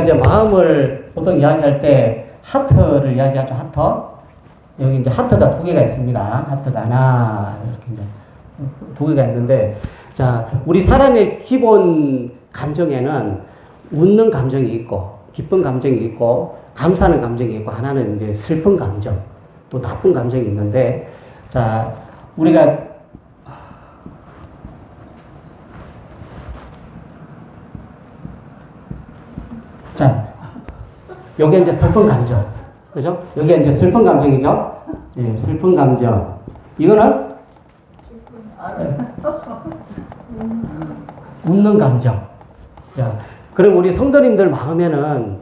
이제 마음을 보통 이야기할 때 하트를 이야기하죠. 하트. 여기 이제 하트가 두 개가 있습니다. 하트가 하나 이렇게 이제 두 개가 있는데, 자, 우리 사람의 기본 감정에는 웃는 감정이 있고, 기쁜 감정이 있고, 감사하는 감정이 있고, 하나는 이제 슬픈 감정, 또 나쁜 감정이 있는데, 자, 우리가 자, 여기 이제 슬픈 감정. 그죠? 여기 이제 슬픈 감정이죠? 예, 슬픈 감정. 이거는 웃는 감정. 자, 그럼 우리 성도님들 마음에는,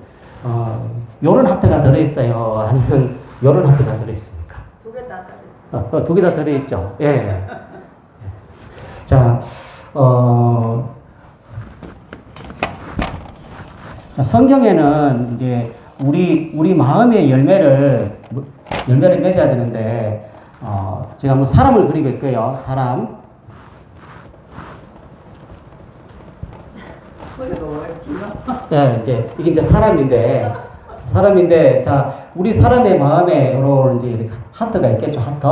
요런 하트가 들어있어요? 아니면 요런 하트가 들어있습니까? 두 개 다 들어있어요. 두 개 다 들어있죠? 예. 자, 자, 성경에는 이제 우리 마음의 열매를 맺어야 되는데, 제가 한번 사람을 그려볼게요. 사람. 네, 이게 이제 사람인데, 자, 우리 사람의 마음에 요런 이제 이렇게 하트가 있겠죠, 하트.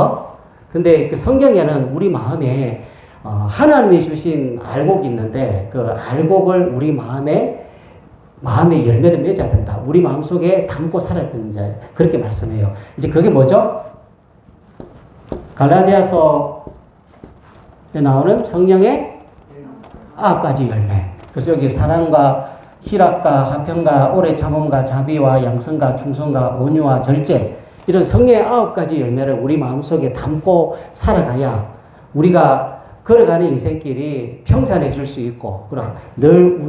근데 그 성경에는 우리 마음에, 하나님이 주신 알곡이 있는데, 그 알곡을 우리 마음의 열매를 맺어야 된다. 우리 마음속에 담고 살아야 된다. 그렇게 말씀해요. 이제 그게 뭐죠? 갈라디아서에 나오는 성령의 9가지 열매. 그래서 여기 사랑과 희락과 화평과 오래 참음과 자비와 양성과 충성과 온유와 절제, 이런 성령의 9가지 열매를 우리 마음속에 담고 살아가야 우리가 걸어가는 인생길이 평탄해질 수 있고, 늘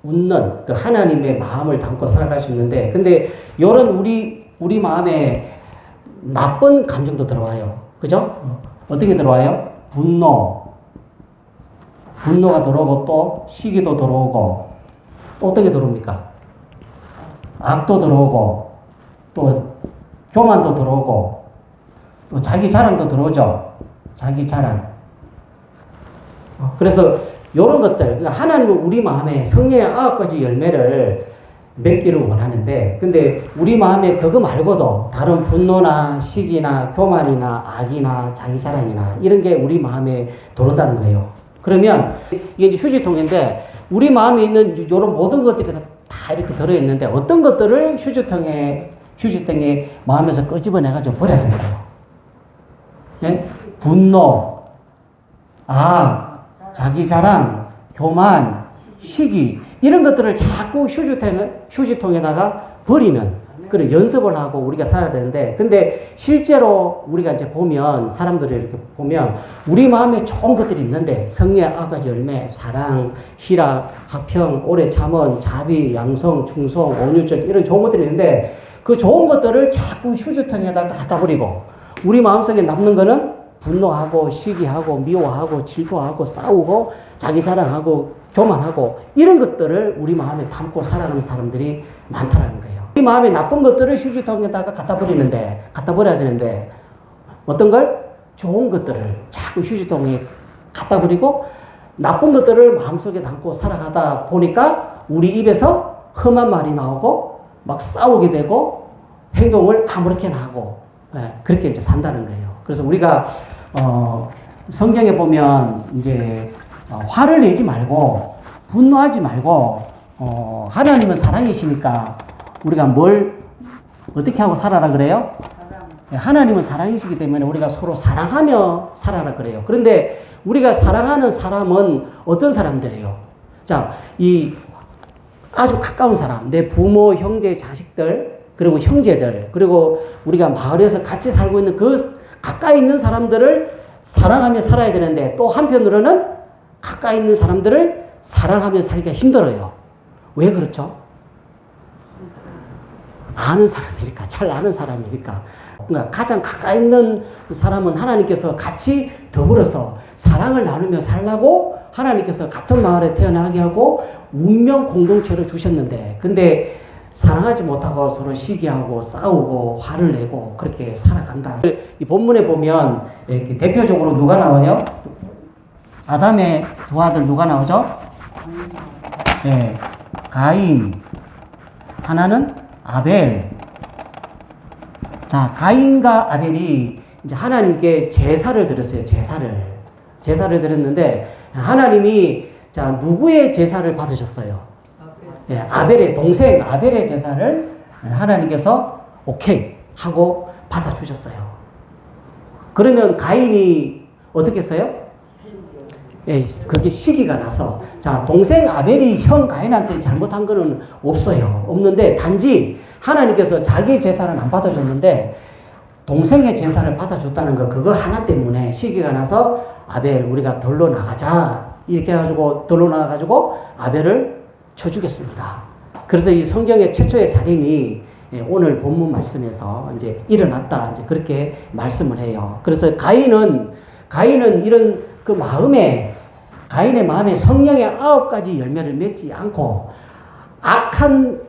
웃는 그 하나님의 마음을 담고 살아갈 수 있는데, 근데 요런 우리 마음에 나쁜 감정도 들어와요. 그죠? 어떻게 들어와요? 분노가 들어오고, 또 시기도 들어오고, 또 어떻게 들어옵니까? 악도 들어오고, 또 교만도 들어오고, 또 자기 자랑도 들어오죠. 자기 자랑. 그래서 이런 것들, 그러니까 하나님은 우리 마음에 성령의 9가지 열매를 맺기를 원하는데, 근데 우리 마음에 그거 말고도 다른 분노나 시기나 교만이나 악이나 자기 자랑이나 이런 게 우리 마음에 들어온다는 거예요. 그러면 이게 이제 휴지통인데, 우리 마음에 있는 이런 모든 것들이 다 이렇게 들어있는데, 어떤 것들을 휴지통에 마음에서 끄집어내가지고 버려야 되는 거예요. 예? 분노, 악, 자기 자랑, 교만, 시기, 이런 것들을 자꾸 휴지통에다가 버리는 그런 연습을 하고 우리가 살아야 되는데, 근데 실제로 우리가 이제 보면, 사람들이 이렇게 보면 우리 마음에 좋은 것들이 있는데, 성령의 9가지 열매, 사랑, 희락, 화평, 오래 참음, 자비, 양성, 충성, 온유절, 이런 좋은 것들이 있는데, 그 좋은 것들을 자꾸 휴지통에다가 갖다 버리고, 우리 마음속에 남는 거는 분노하고 시기하고 미워하고 질투하고 싸우고 자기 자랑하고 교만하고, 이런 것들을 우리 마음에 담고 살아가는 사람들이 많다라는 거예요. 우리 마음에 나쁜 것들을 휴지통에다가 갖다 버려야 되는데, 어떤 걸? 좋은 것들을 자꾸 휴지통에 갖다 버리고 나쁜 것들을 마음속에 담고 살아가다 보니까 우리 입에서 험한 말이 나오고 막 싸우게 되고 행동을 아무렇게나 하고, 그렇게 이제 산다는 거예요. 그래서 우리가 성경에 보면 이제 화를 내지 말고 분노하지 말고, 하나님은 사랑이시니까 우리가 뭘 어떻게 하고 살아라 그래요? 하나님은 사랑이시기 때문에 우리가 서로 사랑하며 살아라 그래요. 그런데 우리가 사랑하는 사람은 어떤 사람들이에요? 자, 이 아주 가까운 사람, 내 부모, 형제, 자식들, 그리고 형제들, 그리고 우리가 마을에서 같이 살고 있는 그 가까이 있는 사람들을 사랑하며 살아야 되는데, 또 한편으로는 가까이 있는 사람들을 사랑하며 살기가 힘들어요. 왜 그렇죠? 아는 사람이니까, 잘 아는 사람이니까. 그러니까 가장 가까이 있는 사람은 하나님께서 같이 더불어서 사랑을 나누며 살라고 하나님께서 같은 마을에 태어나게 하고 운명 공동체를 주셨는데, 근데 사랑하지 못하고 서로 시기하고 싸우고 화를 내고 그렇게 살아간다. 이 본문에 보면 이렇게 대표적으로 누가 나와요? 아담의 두 아들 누가 나오죠? 네, 가인, 하나는 아벨. 자, 가인과 아벨이 이제 하나님께 제사를 드렸어요. 제사를 드렸는데 하나님이 자, 누구의 제사를 받으셨어요? 예, 아벨의 동생 아벨의 제사를 하나님께서 오케이 하고 받아주셨어요. 그러면 가인이 어떻게 했어요? 예, 그게 시기가 나서 자, 동생 아벨이 형 가인한테 잘못한 거는 없는데 단지 하나님께서 자기 제사는 안 받아줬는데 동생의 제사를 받아줬다는 거 그거 하나 때문에 시기가 나서 아벨 우리가 덜러 나가자 이렇게 해가지고 덜러 나가가지고 아벨을 쳐주겠습니다. 그래서 이 성경의 최초의 살인이 오늘 본문 말씀에서 이제 일어났다 이제 그렇게 말씀을 해요. 그래서 가인은 이런 그 가인의 마음에 성령의 9가지 열매를 맺지 않고 악한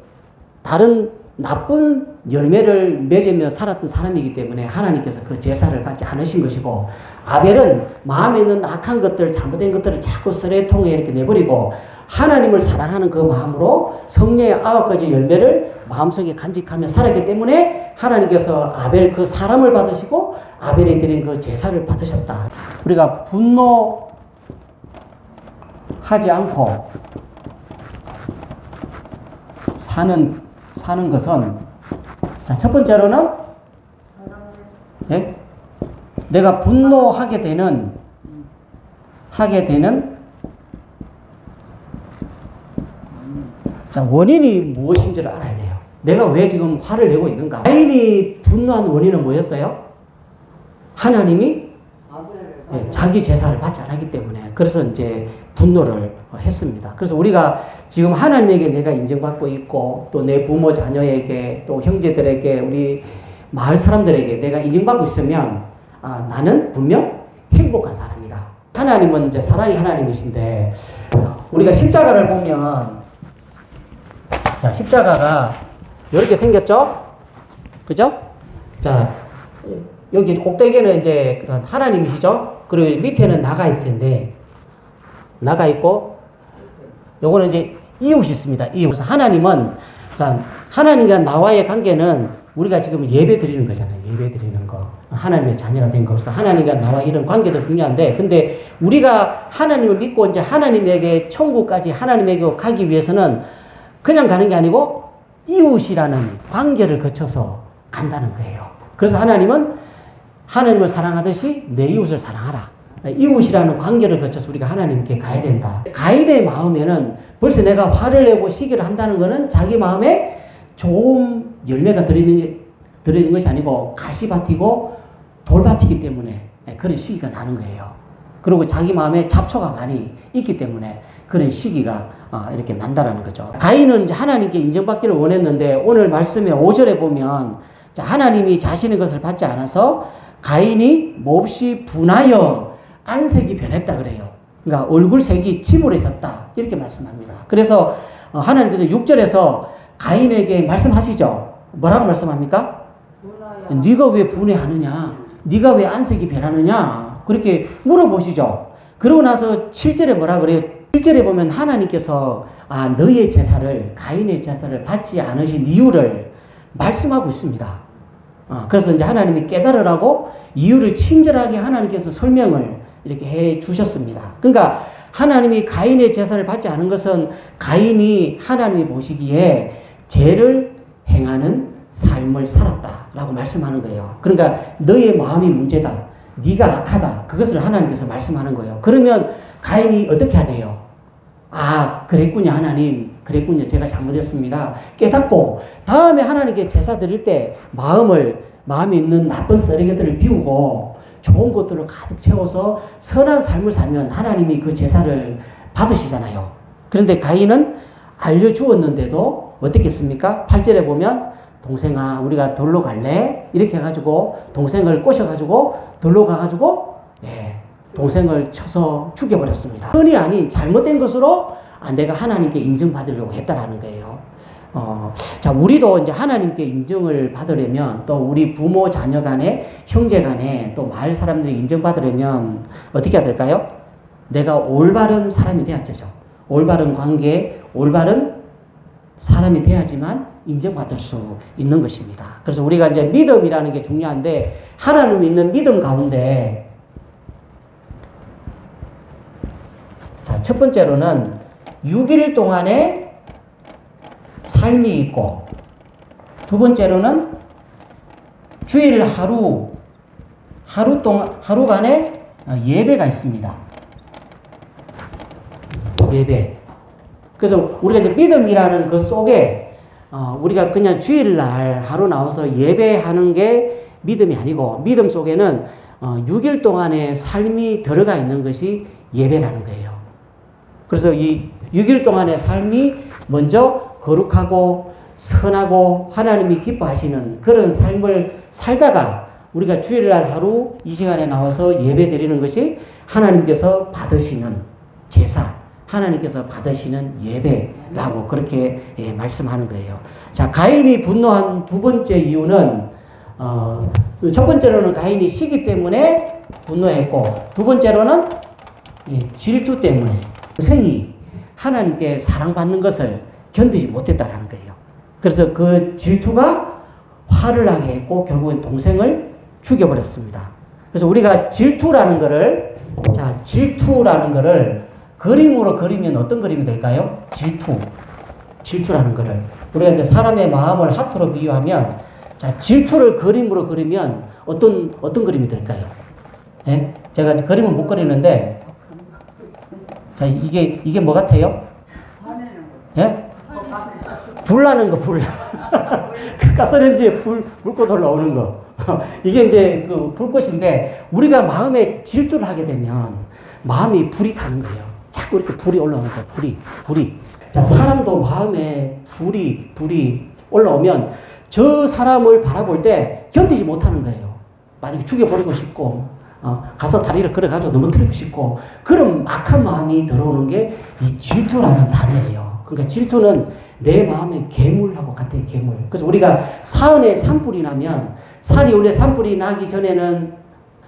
다른 나쁜 열매를 맺으며 살았던 사람이기 때문에 하나님께서 그 제사를 받지 않으신 것이고 아벨은 마음에 있는 악한 것들 잘못된 것들을 자꾸 쓰레통에 이렇게 내버리고 하나님을 사랑하는 그 마음으로 성령의 9가지 열매를 마음속에 간직하며 살았기 때문에 하나님께서 아벨 그 사람을 받으시고 아벨이 드린 그 제사를 받으셨다. 우리가 분노하지 않고 사는 것은 자, 첫 번째로는 예? 내가 분노하게 되는 자, 원인이 무엇인지를 알아야 돼요. 내가 왜 지금 화를 내고 있는가? 가인이 분노한 원인은 뭐였어요? 하나님이 예, 자기 제사를 받지 않았기 때문에 그래서 이제 분노를 했습니다. 그래서 우리가 지금 하나님에게 내가 인정받고 있고 또 내 부모 자녀에게 또 형제들에게 우리 마을 사람들에게 내가 인정받고 있으면 나는 분명 행복한 사람이다. 하나님은 이제 사랑의 하나님이신데 우리가 십자가를 보면 자, 십자가가 이렇게 생겼죠? 그죠? 자, 여기 꼭대기는 이제 하나님이시죠? 그리고 밑에는 나가 있는데, 나가 있고, 요거는 이제 이웃이 있습니다. 이웃. 그래서 하나님은, 자, 하나님과 나와의 관계는 우리가 지금 예배 드리는 거잖아요. 예배 드리는 거. 하나님의 자녀가 된 거. 그래서 하나님과 나와 이런 관계도 중요한데, 근데 우리가 하나님을 믿고 이제 하나님에게 천국까지 하나님에게 가기 위해서는 그냥 가는 게 아니고 이웃이라는 관계를 거쳐서 간다는 거예요. 그래서 하나님은 하나님을 사랑하듯이 내 이웃을 사랑하라. 이웃이라는 관계를 거쳐서 우리가 하나님께 가야 된다. 가인의 마음에는 벌써 내가 화를 내고 시기를 한다는 것은 자기 마음에 좋은 열매가 들어있는 것이 아니고 가시밭이고 돌밭이기 때문에 그런 시기가 나는 거예요. 그리고 자기 마음에 잡초가 많이 있기 때문에 그런 시기가 이렇게 난다라는 거죠. 가인은 이제 하나님께 인정받기를 원했는데 오늘 말씀의 5절에 보면 하나님이 자신의 것을 받지 않아서 가인이 몹시 분하여 안색이 변했다 그래요. 그러니까 얼굴색이 침울해졌다 이렇게 말씀합니다. 그래서 하나님께서 6절에서 가인에게 말씀하시죠. 뭐라고 말씀합니까? 네가 왜 분해하느냐? 네가 왜 안색이 변하느냐? 그렇게 물어보시죠. 그러고 나서 7절에 뭐라 그래요? 7절에 보면 하나님께서 너의 제사를 가인의 제사를 받지 않으신 이유를 말씀하고 있습니다. 그래서 이제 하나님이 깨달으라고 이유를 친절하게 하나님께서 설명을 이렇게 해 주셨습니다. 그러니까 하나님이 가인의 제사를 받지 않은 것은 가인이 하나님이 보시기에 죄를 행하는 삶을 살았다라고 말씀하는 거예요. 그러니까 너의 마음이 문제다. 네가 악하다. 그것을 하나님께서 말씀하는 거예요. 그러면 가인이 어떻게 해야 돼요? 그랬군요, 하나님. 그랬군요. 제가 잘못했습니다. 깨닫고 다음에 하나님께 제사 드릴 때 마음에 있는 나쁜 쓰레기들을 비우고 좋은 것들을 가득 채워서 선한 삶을 살면 하나님이 그 제사를 받으시잖아요. 그런데 가인은 알려주었는데도 어떻게 했습니까? 8절에 보면 동생아 우리가 돌로 갈래? 이렇게 해가지고 동생을 꼬셔가지고 돌로 가가지고 동생을 쳐서 죽여버렸습니다. 흔히 아닌 잘못된 것으로 내가 하나님께 인정받으려고 했다라는 거예요. 자, 우리도 이제 하나님께 인정을 받으려면 또 우리 부모 자녀 간에 형제 간에 또 마을 사람들이 인정받으려면 어떻게 해야 될까요? 내가 올바른 사람이 돼야 되죠. 올바른 관계, 올바른 사람이 돼야지만 인정받을 수 있는 것입니다. 그래서 우리가 이제 믿음이라는 게 중요한데, 하나님 믿는 믿음 가운데, 자, 첫 번째로는 6일 동안의 삶이 있고, 두 번째로는 주일 하루간의 예배가 있습니다. 예배. 그래서 우리가 이제 믿음이라는 그 속에 우리가 그냥 주일날 하루 나와서 예배하는 게 믿음이 아니고, 믿음 속에는 6일 동안의 삶이 들어가 있는 것이 예배라는 거예요. 그래서 이 6일 동안의 삶이 먼저 거룩하고 선하고 하나님이 기뻐하시는 그런 삶을 살다가 우리가 주일날 하루 이 시간에 나와서 예배 드리는 것이 하나님께서 받으시는 제사, 하나님께서 받으시는 예배라고 그렇게 말씀하는 거예요. 자, 가인이 분노한 두 번째 이유는 첫 번째로는 가인이 시기 때문에 분노했고, 두 번째로는 질투 때문에 생이 하나님께 사랑받는 것을 견디지 못했다라는 거예요. 그래서 그 질투가 화를 나게 했고 결국엔 동생을 죽여버렸습니다. 그래서 우리가 질투라는 거를 그림으로 그리면 어떤 그림이 될까요? 질투라는 거를 우리가 이제 사람의 마음을 하트로 비유하면, 자, 질투를 그림으로 그리면 어떤 그림이 될까요? 예? 제가 그림은 못 그리는데, 자, 이게 뭐 같아요? 예? 불나는 거, 불. 그 가스레인지에 불꽃 올라오는 거. 이게 이제 그 불꽃인데, 우리가 마음에 질투를 하게 되면 마음이 불이 타는 거예요. 자꾸 이렇게 불이 올라오는 거, 불이. 자, 사람도 마음에 불이 올라오면 저 사람을 바라볼 때 견디지 못하는 거예요. 만약에 죽여버리고 싶고, 가서 다리를 걸어가지고 넘어뜨리고 싶고, 그런 악한 마음이 들어오는 게 이 질투라는 단어예요. 그러니까 질투는 내 마음의 괴물하고 같아요, 괴물. 그래서 우리가 사은에 산불이 나면, 산이 원래 산불이 나기 전에는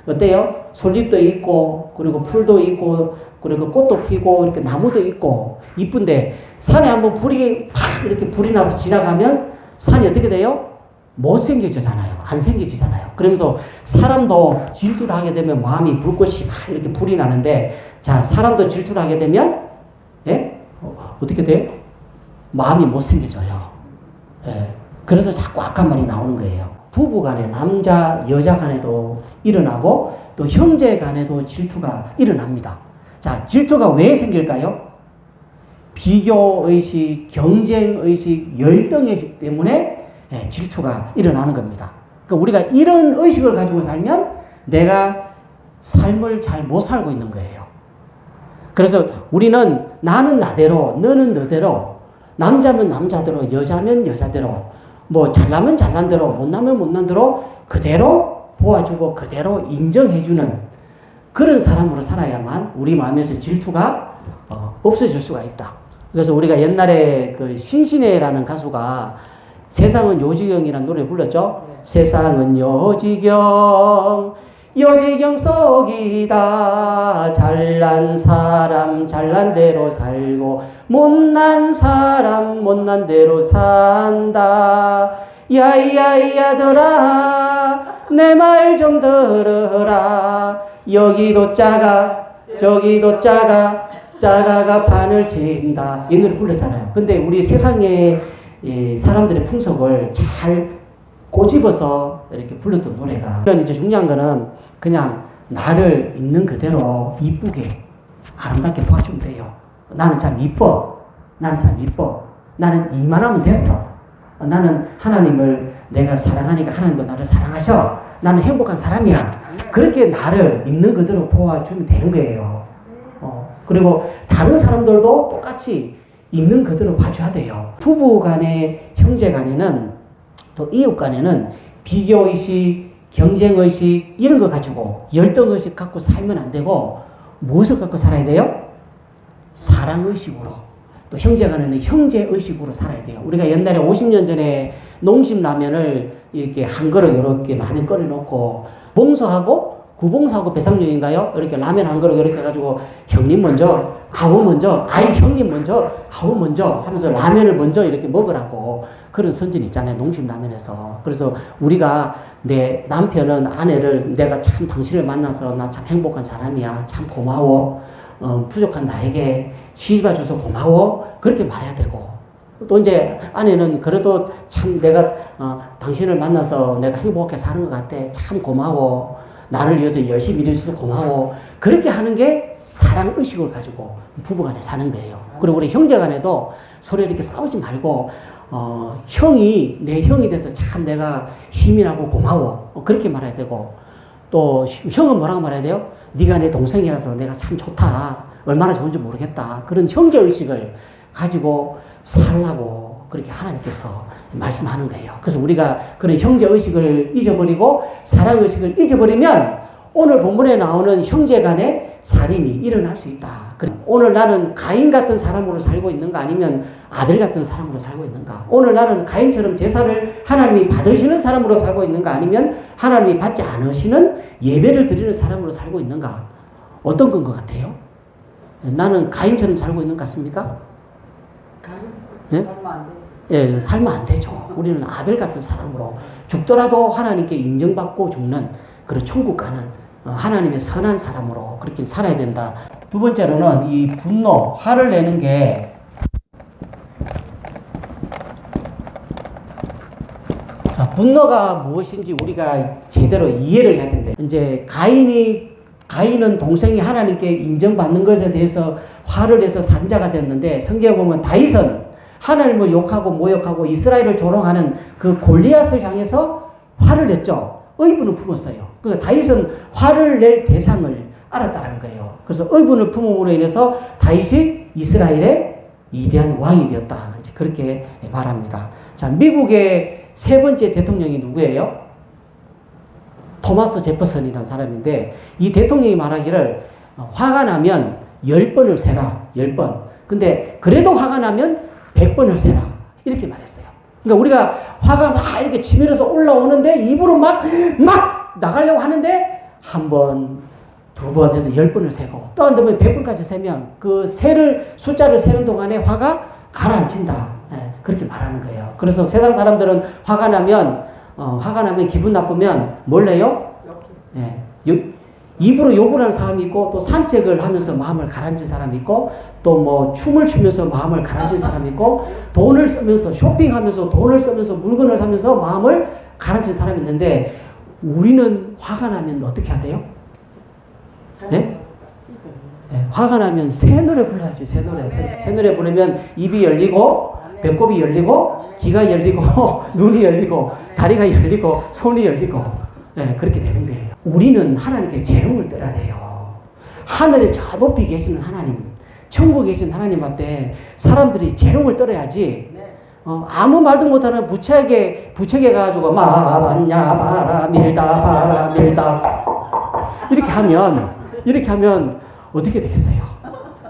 어때요? 솔잎도 있고, 그리고 풀도 있고, 그리고 꽃도 피고, 이렇게 나무도 있고, 이쁜데, 산에 한번 이렇게 불이 나서 지나가면, 산이 어떻게 돼요? 못생겨지잖아요. 안 생겨지잖아요. 그러면서 사람도 질투를 하게 되면 마음이 불꽃이 막 이렇게 불이 나는데, 자, 사람도 질투를 하게 되면, 예? 어떻게 돼요? 마음이 못생겨져요. 예. 그래서 자꾸 악한 말이 나오는 거예요. 부부 간에, 남자, 여자 간에도 일어나고, 또 형제 간에도 질투가 일어납니다. 자, 질투가 왜 생길까요? 비교의식, 경쟁의식, 열등의식 때문에 질투가 일어나는 겁니다. 그러니까 우리가 이런 의식을 가지고 살면 내가 삶을 잘 못 살고 있는 거예요. 그래서 우리는 나는 나대로, 너는 너대로, 남자면 남자대로, 여자면 여자대로, 뭐 잘나면 잘난 대로, 못나면 못난 대로 그대로 보아주고 그대로 인정해주는 그런 사람으로 살아야만 우리 마음에서 질투가 없어질 수가 있다. 그래서 우리가 옛날에 그 신신혜라는 가수가 세상은 요지경이라는 노래 불렀죠. 세상은 요지경 속이다. 잘난 사람 잘난 대로 살고 못난 사람 못난 대로 산다. 야야야들아 내 말 좀 들어라. 여기도 작아 저기도 작아가 판을 친다. 이 노래 불렀잖아요. 근데 우리 세상에 사람들의 풍속을 잘 꼬집어서 이렇게 불렀던 노래가, 이제 중요한 거는 그냥 나를 있는 그대로 이쁘게 아름답게 보아주면 돼요. 나는 참 이뻐. 나는 이만하면 됐어. 나는 하나님을 내가 사랑하니까 하나님도 나를 사랑하셔. 나는 행복한 사람이야. 그렇게 나를 있는 그대로 보아주면 되는 거예요. 그리고 다른 사람들도 똑같이 있는 그대로 봐줘야 돼요. 부부 간에, 형제 간에는, 또 이웃 간에는 비교의식, 경쟁의식 이런 거 가지고 열등의식 갖고 살면 안 되고, 무엇을 갖고 살아야 돼요? 사랑의식으로. 또 형제 간에는 형제의식으로 살아야 돼요. 우리가 옛날에 50년 전에 농심라면을 이렇게 한 그릇 이렇게 많이 끓여놓고 몽소하고 구봉사고 배상용인가요? 이렇게 라면 한 그릇 이렇게 해가지고 형님 먼저, 아우 먼저, 아이 형님 먼저, 아우 먼저 하면서 라면을 먼저 이렇게 먹으라고 그런 선전이 있잖아요. 농심라면에서. 그래서 우리가 내 남편은 아내를 내가 참 당신을 만나서 나 참 행복한 사람이야. 참 고마워. 부족한 나에게 시집와줘서 고마워. 그렇게 말해야 되고. 또 이제 아내는 그래도 참 내가 당신을 만나서 내가 행복하게 사는 것 같아. 참 고마워. 나를 위해서 열심히 일해줘서 고마워. 그렇게 하는 게 사랑의식을 가지고 부부간에 사는 거예요. 그리고 우리 형제간에도 서로 이렇게 싸우지 말고 형이 내 형이 돼서 참 내가 힘이 나고 고마워. 그렇게 말해야 되고 또 형은 뭐라고 말해야 돼요? 네가 내 동생이라서 내가 참 좋다. 얼마나 좋은지 모르겠다. 그런 형제의식을 가지고 살라고 그렇게 하나님께서 말씀하는 거예요. 그래서 우리가 그런 형제의식을 잊어버리고 사랑의식을 잊어버리면 오늘 본문에 나오는 형제 간의 살인이 일어날 수 있다. 오늘 나는 가인 같은 사람으로 살고 있는가 아니면 아벨 같은 사람으로 살고 있는가? 오늘 나는 가인처럼 제사를 하나님이 받으시는 사람으로 살고 있는가 아니면 하나님이 받지 않으시는 예배를 드리는 사람으로 살고 있는가? 어떤 건 것 같아요? 나는 가인처럼 살고 있는 것 같습니까? 예? 예, 살면 안 되죠. 우리는 아벨 같은 사람으로 죽더라도 하나님께 인정받고 죽는 그런 천국 가는 하나님의 선한 사람으로 그렇게 살아야 된다. 두 번째로는 이 분노, 화를 내는 게 자, 분노가 무엇인지 우리가 제대로 이해를 해야 된다. 이제 가인은 동생이 하나님께 인정받는 것에 대해서 화를 내서 산자가 됐는데 성경에 보면 다윗은 하나님을 욕하고 모욕하고 이스라엘을 조롱하는 그 골리앗을 향해서 화를 냈죠. 의분을 품었어요. 그 다윗은 화를 낼 대상을 알았다는 거예요. 그래서 의분을 품음으로 인해서 다윗이 이스라엘의 위대한 왕이 되었다. 이제 그렇게 말합니다. 자, 미국의 세 번째 대통령이 누구예요? 토마스 제퍼슨이라는 사람인데 이 대통령이 말하기를 화가 나면 10번을 세라. 10번. 근데 그래도 화가 나면 100번을 세라. 이렇게 말했어요. 그러니까 우리가 화가 막 이렇게 치밀어서 올라오는데 입으로 막 나가려고 하는데 한 번, 두 번 해서 10번을 세고 또 안 되면 100번까지 세면 그 숫자를 세는 동안에 화가 가라앉힌다. 예, 그렇게 말하는 거예요. 그래서 세상 사람들은 화가 나면 기분 나쁘면 뭘 해요? 예, 입으로 욕을 하는 사람이 있고 또 산책을 하면서 마음을 가라앉힌 사람이 있고 또 뭐 춤을 추면서 마음을 가라앉힌 사람이 있고 돈을 쓰면서 쇼핑하면서 돈을 쓰면서 물건을 사면서 마음을 가라앉힌 사람이 있는데 우리는 화가 나면 어떻게 해야 돼요? 네? 네, 화가 나면 새 노래 불러야지. 새 노래 부르면 입이 열리고 배꼽이 열리고 귀가 열리고 눈이 열리고 다리가 열리고 손이 열리고 네, 그렇게 되는 거예요. 우리는 하나님께 재롱을 떨어야 돼요. 하늘에 저 높이 계시는 하나님, 천국에 계신 하나님 앞에 사람들이 재롱을 떨어야지. 아무 말도 못하는 부채에게 가가지고 마봤냐 바라밀다 이렇게 하면 어떻게 되겠어요?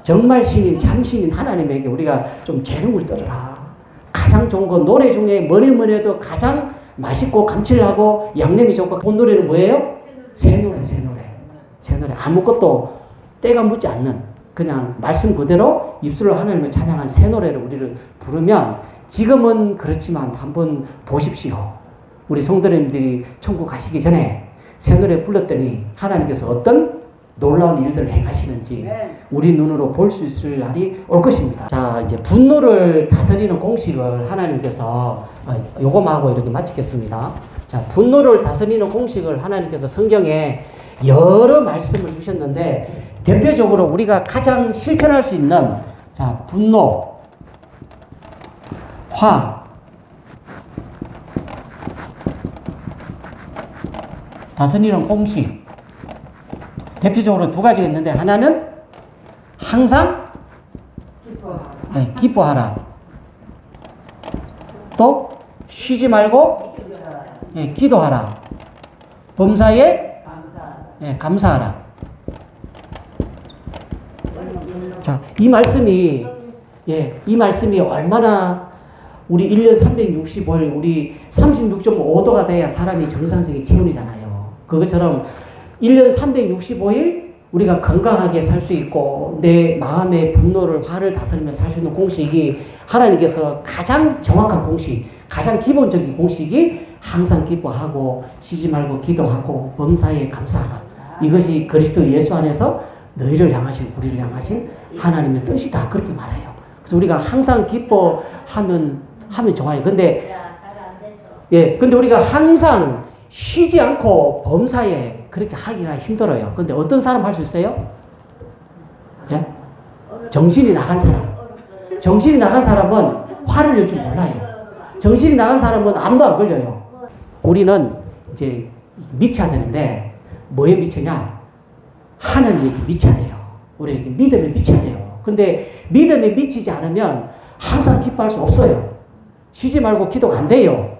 정말 신인 참신인 하나님에게 우리가 좀 재롱을 떨어라. 가장 좋은 건 노래 중에 뭐니 해도 가장 맛있고 감칠하고 양념이 좋고 본 노래는 뭐예요? 새 노래. 아무것도 때가 묻지 않는 그냥 말씀 그대로 입술로 하나님을 찬양한 새 노래를 우리를 부르면 지금은 그렇지만 한번 보십시오. 우리 성도님들이 천국 가시기 전에 새 노래 불렀더니 하나님께서 어떤 놀라운 일들을 행하시는지 우리 눈으로 볼 수 있을 날이 올 것입니다. 자, 이제 분노를 다스리는 공식을 하나님께서 요거하고 이렇게 마치겠습니다. 자, 분노를 다스리는 공식을 하나님께서 성경에 여러 말씀을 주셨는데 대표적으로 우리가 가장 실천할 수 있는 자, 분노, 화, 다스리는 공식 대표적으로 두 가지가 있는데 하나는 항상 기뻐하라. 또 쉬지 말고 기도하라. 범사에 감사하라. 자, 이 말씀이 얼마나 우리 1년 365일 우리 36.5도가 돼야 사람이 정상적인 체온이잖아요. 그것처럼 1년 365일 우리가 건강하게 살 수 있고 내 마음의 분노를 화를 다스리며 살 수 있는 공식이 하나님께서 가장 정확한 공식, 가장 기본적인 공식이 항상 기뻐하고 쉬지 말고 기도하고 범사에 감사하라. 이것이 그리스도 예수 안에서 너희를 향하신 우리를 향하신 하나님의 뜻이다. 그렇게 말해요. 그래서 우리가 항상 기뻐하면 좋아요. 근데 근데 우리가 항상 쉬지 않고 범사에 그렇게 하기가 힘들어요. 근데 어떤 사람 할 수 있어요? 예? 정신이 나간 사람. 정신이 나간 사람은 화를 낼 줄 몰라요. 정신이 나간 사람은 암도 안 걸려요. 우리는 이제 미쳐야 되는데 뭐에 미치냐? 하나님에게 미쳐야 돼요. 우리에게 믿음에 미쳐야 돼요. 근데 믿음에 미치지 않으면 항상 기뻐할 수 없어요. 쉬지 말고 기도가 안 돼요.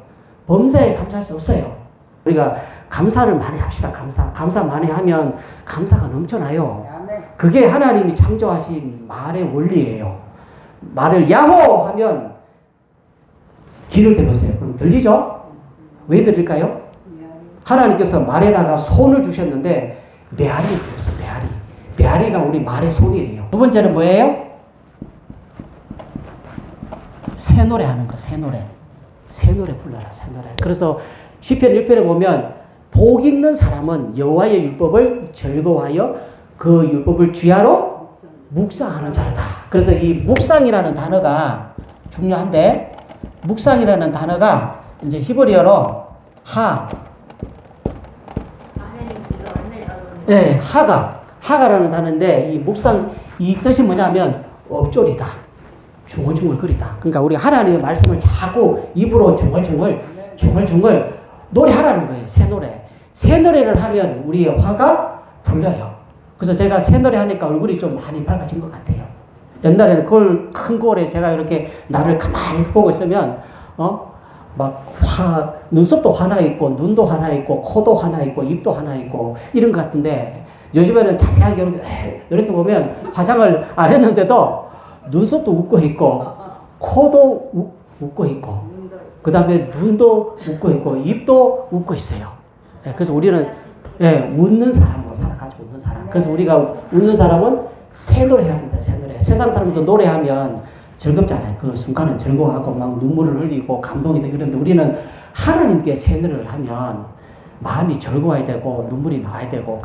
범사에 감사할 수 없어요. 우리가 감사를 많이 합시다. 감사 많이 하면 감사가 넘쳐나요. 그게 하나님이 창조하신 말의 원리예요. 말을 야호 하면 귀를 대보세요. 그럼 들리죠? 왜 들릴까요? 하나님께서 말에다가 손을 주셨는데 메아리를 주셨어요. 메아리가 우리 말의 손이에요. 두 번째는 뭐예요? 새 노래 하는 거, 새 노래 불러라, 새 노래. 그래서 시편 1편에 보면 복 있는 사람은 여호와의 율법을 즐거워하여 그 율법을 주야로 묵상하는 자로다. 그래서 이 묵상이라는 단어가 중요한데, 묵상이라는 단어가 이제 히브리어로 하가라는 단어인데, 이 묵상, 이 뜻이 뭐냐면 엎조리다, 중얼중얼거리다. 그러니까 우리 하나님의 말씀을 자꾸 입으로 중얼중얼 노래하라는 거예요. 새 노래를 하면 우리의 화가 풀려요. 그래서 제가 새 노래 하니까 얼굴이 좀 많이 밝아진 것 같아요. 옛날에는 큰 거울에 제가 이렇게 나를 가만히 보고 있으면 눈썹도 하나 있고 눈도 하나 있고 코도 하나 있고 입도 하나 있고 이런 것 같은데, 요즘에는 자세하게 이렇게 보면 화장을 안 했는데도 눈썹도 웃고 있고 코도 웃고 있고 그 다음에 눈도 웃고 있고 입도 웃고 있어요. 그래서 우리는 웃는 사람으로 살아가지고 웃는 사람. 그래서 우리가 웃는 사람은 새 노래 해야 합니다. 새 노래. 세상 사람도 노래하면 즐겁잖아요. 그 순간은 즐거워하고 막 눈물을 흘리고 감동이 되고 그런데 우리는 하나님께 새 노래를 하면 마음이 즐거워야 되고 눈물이 나와야 되고